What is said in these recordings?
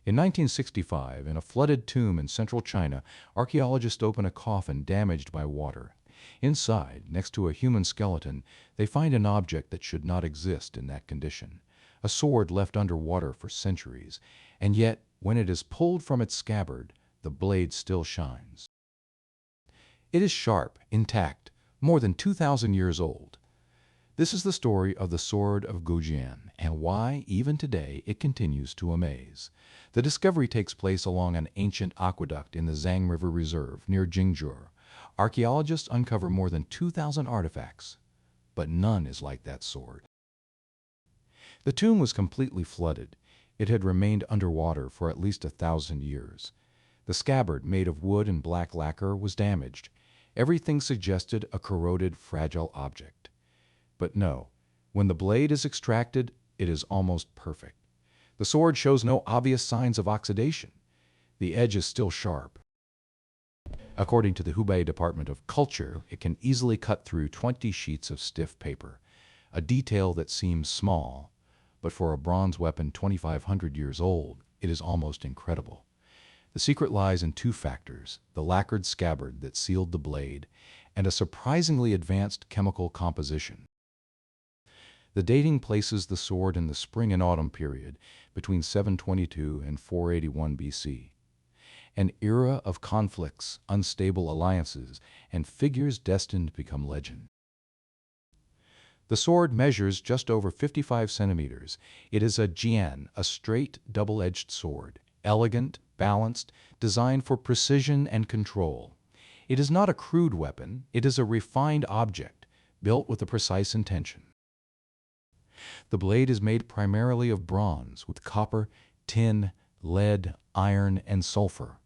In 1965, in a flooded tomb in central China, archaeologists open a coffin damaged by water. Inside, next to a human skeleton, they find an object that should not exist in that condition. A sword left underwater for centuries, and yet, when it is pulled from its scabbard, the blade still shines. It is sharp, intact, more than 2,000 years old. This is the story of the Sword of Goujian, and why, even today, it continues to amaze. The discovery takes place along an ancient aqueduct in the Zhang River Reserve near Jingzhou. Archaeologists uncover more than 2,000 artifacts, but none is like that sword. The tomb was completely flooded. It had remained underwater for at least 1,000 years. The scabbard, made of wood and black lacquer, was damaged. Everything suggested a corroded, fragile object. But no, when the blade is extracted, it is almost perfect. The sword shows no obvious signs of oxidation. The edge is still sharp. According to the Hubei Department of Culture, it can easily cut through 20 sheets of stiff paper, a detail that seems small, but for a bronze weapon 2,500 years old, it is almost incredible. The secret lies in two factors: the lacquered scabbard that sealed the blade, and a surprisingly advanced chemical composition. The dating places the sword in the spring and autumn period between 722 and 481 BC, an era of conflicts, unstable alliances, and figures destined to become legend. The sword measures just over 55 centimeters. It is a jian, a straight, double-edged sword, elegant, balanced, designed for precision and control. It is not a crude weapon, it is a refined object, built with a precise intention. The blade is made primarily of bronze, with copper, tin, lead, iron, and sulfur.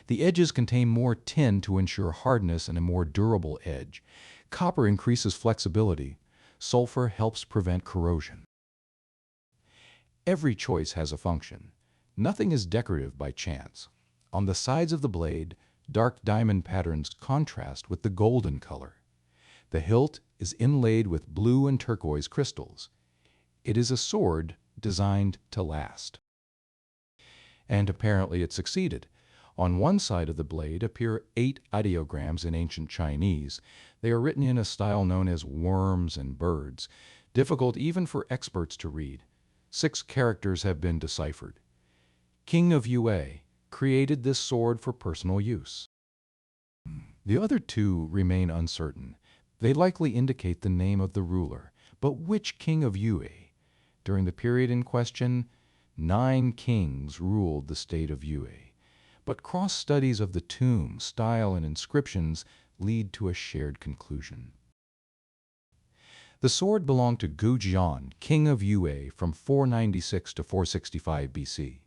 The edges contain more tin to ensure hardness and a more durable edge. Copper increases flexibility. Sulfur helps prevent corrosion. Every choice has a function. Nothing is decorative by chance. On the sides of the blade, dark diamond patterns contrast with the golden color. The hilt is inlaid with blue and turquoise crystals. It is a sword designed to last. And apparently it succeeded. On one side of the blade appear 8 ideograms in ancient Chinese. They are written in a style known as worms and birds, difficult even for experts to read. 6 characters have been deciphered. King of Yue created this sword for personal use. The other 2 remain uncertain. They likely indicate the name of the ruler. But which king of Yue? During the period in question, 9 kings ruled the state of Yue. But cross-studies of the tomb, style, and inscriptions lead to a shared conclusion. The sword belonged to Goujian, king of Yue, from 496 to 465 BC.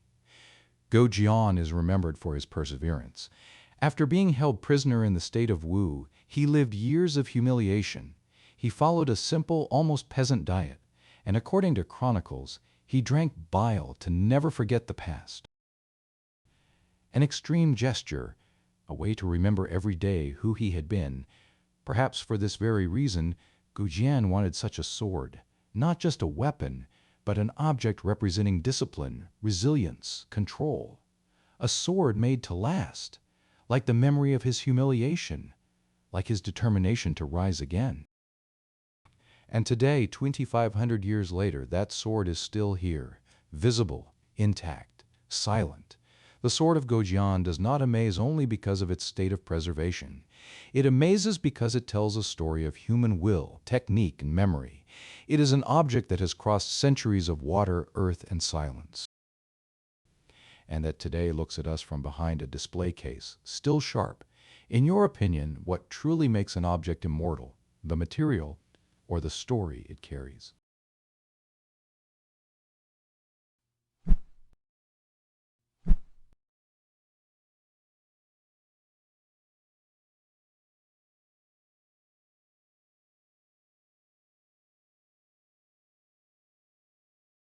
Goujian is remembered for his perseverance. After being held prisoner in the state of Wu, he lived years of humiliation. He followed a simple, almost peasant diet, and according to chronicles, he drank bile to never forget the past. An extreme gesture, a way to remember every day who he had been. Perhaps for this very reason, Goujian wanted such a sword, not just a weapon, but an object representing discipline, resilience, control. A sword made to last, like the memory of his humiliation, like his determination to rise again. And today, 2,500 years later, that sword is still here, visible, intact, silent. The Sword of Goujian does not amaze only because of its state of preservation. It amazes because it tells a story of human will, technique, and memory. It is an object that has crossed centuries of water, earth, and silence, and that today looks at us from behind a display case, still sharp. In your opinion, what truly makes an object immortal, the material or the story it carries?